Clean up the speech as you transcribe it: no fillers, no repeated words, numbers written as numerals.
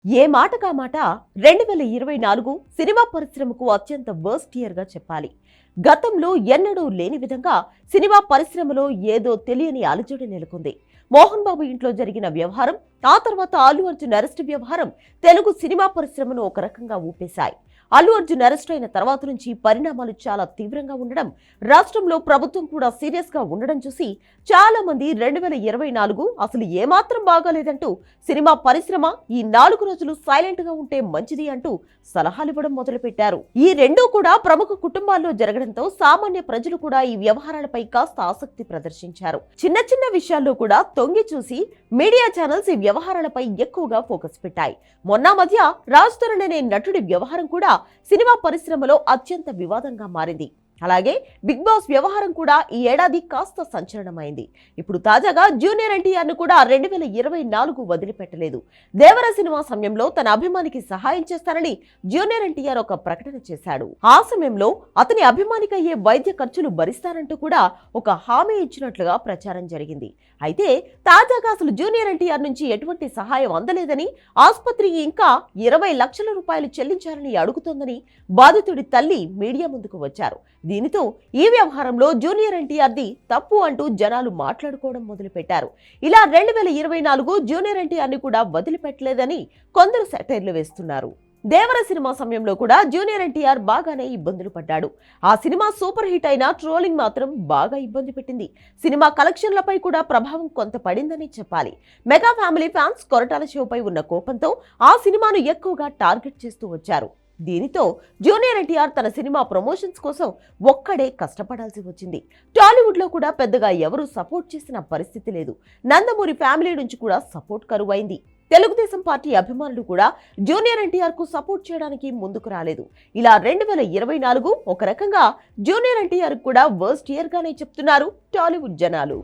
ఏ మాటకా మాట 2024 సినిమా పరిశ్రమకు అత్యంత వర్స్ట్ ఇయర్ గా చెప్పాలి. గతంలో ఎన్నడూ లేని విధంగా సినిమా పరిశ్రమలో ఏదో తెలియని అలజడి నెలకొంది. మోహన్ బాబు ఇంట్లో జరిగిన వ్యవహారం, ఆ తర్వాత అల్లు అర్జున్ అరెస్ట్ వ్యవహారం తెలుగు సినిమా పరిశ్రమను ఒక రకంగా ఊపేశాయి. అల్లు అర్జున్ అరెస్ట్ అయిన తర్వాత నుంచి పరిణామాలు చాలా తీవ్రంగా ఉండడం, రాష్ట్రంలో ప్రభుత్వం కూడా సీరియస్ గా ఉండడం చూసి చాలా మంది 2024 అసలు ఏమాత్రం బాగాలేదంటూ సినిమా పరిశ్రమ ఈ 4 రోజులు సైలెంట్ గా ఉంటే మంచిది అంటూ సలహాలివ్వడం మొదలుపెట్టారు. ఈ రెండూ కూడా ప్రముఖ కుటుంబాల్లో జరగడంతో సామాన్య ప్రజలు కూడా ఈ వ్యవహారాలపై కాస్త ఆసక్తి ప్రదర్శించారు. చిన్న చిన్న విషయాల్లో కూడా తొంగి చూసి మీడియా ఛానల్స్ ఈ వ్యవహారాలపై ఎక్కువగా ఫోకస్ పెట్టాయి. మొన్న మధ్య రాజ్ తరుణ్ అనే నటుడి వ్యవహారం కూడా సినిమా పరిశ్రమలో అత్యంత వివాదంగా మారింది. అలాగే బిగ్ బాస్ వ్యవహారం కూడా ఈ ఏడాది కాస్త సంచలనమైంది. ఇప్పుడు తాజాగా జూనియర్ ఎన్టీఆర్ ను కూడా 2024 వదిలిపెట్టలేదు. దేవర సినిమా సమయంలో తన అభిమానికి సహాయం చేస్తానని జూనియర్ ఎన్టీఆర్ ఒక ప్రకటన చేశాడు. ఆ సమయంలో అతని అభిమానికి అయ్యే వైద్య ఖర్చులు భరిస్తానంటూ కూడా ఒక హామీ ఇచ్చినట్లుగా ప్రచారం జరిగింది. అయితే తాజాగా అసలు జూనియర్ ఎన్టీఆర్ నుంచి ఎటువంటి సహాయం అందలేదని, ఆసుపత్రికి ఇంకా 20 లక్షల రూపాయలు చెల్లించాలని అడుగుతోందని బాధితుడి తల్లి మీడియా ముందుకు వచ్చారు. దీనితో ఈ వ్యవహారంలో జూనియర్ ఎన్టీఆర్ది తప్పు అంటూ జనాలు మాట్లాడుకోవడం మొదలుపెట్టారు. ఇలా 2024 జూనియర్ ఎన్టీఆర్ ని కూడా వదిలిపెట్టలేదని కొందరు సెటైర్లు వేస్తున్నారు. దేవర సినిమా సమయంలో కూడా జూనియర్ ఎన్టీఆర్ బాగానే ఇబ్బందులు పడ్డాడు. ఆ సినిమా సూపర్ హిట్ అయినా ట్రోలింగ్ మాత్రం బాగా ఇబ్బంది పెట్టింది. సినిమా కలెక్షన్లపై కూడా ప్రభావం కొంత పడిందని చెప్పాలి. మెగా ఫ్యామిలీ ఫ్యాన్స్ కొరటాల షోపై ఉన్న కోపంతో ఆ సినిమాను ఎక్కువగా టార్గెట్ చేస్తూ వచ్చారు. దీనితో జూనియర్ ఎన్టీఆర్ తన సినిమా ప్రమోషన్స్ కోసం ఒక్కడే కష్టపడాల్సి వచ్చింది. టాలీవుడ్ లో కూడా పెద్దగా ఎవరూ సపోర్ట్ చేసిన పరిస్థితి లేదు. నందమూరి ఫ్యామిలీ నుంచి కూడా సపోర్ట్ కరువైంది. తెలుగుదేశం పార్టీ అభిమానులు కూడా జూనియర్ ఎన్టీఆర్ కు సపోర్ట్ చేయడానికి ముందుకు రాలేదు. ఇలా 2024 ఒక రకంగా జూనియర్ ఎన్టీఆర్ కూడా వర్స్ట్ ఇయర్ గానే చెప్తున్నారు టాలీవుడ్ జనాలు.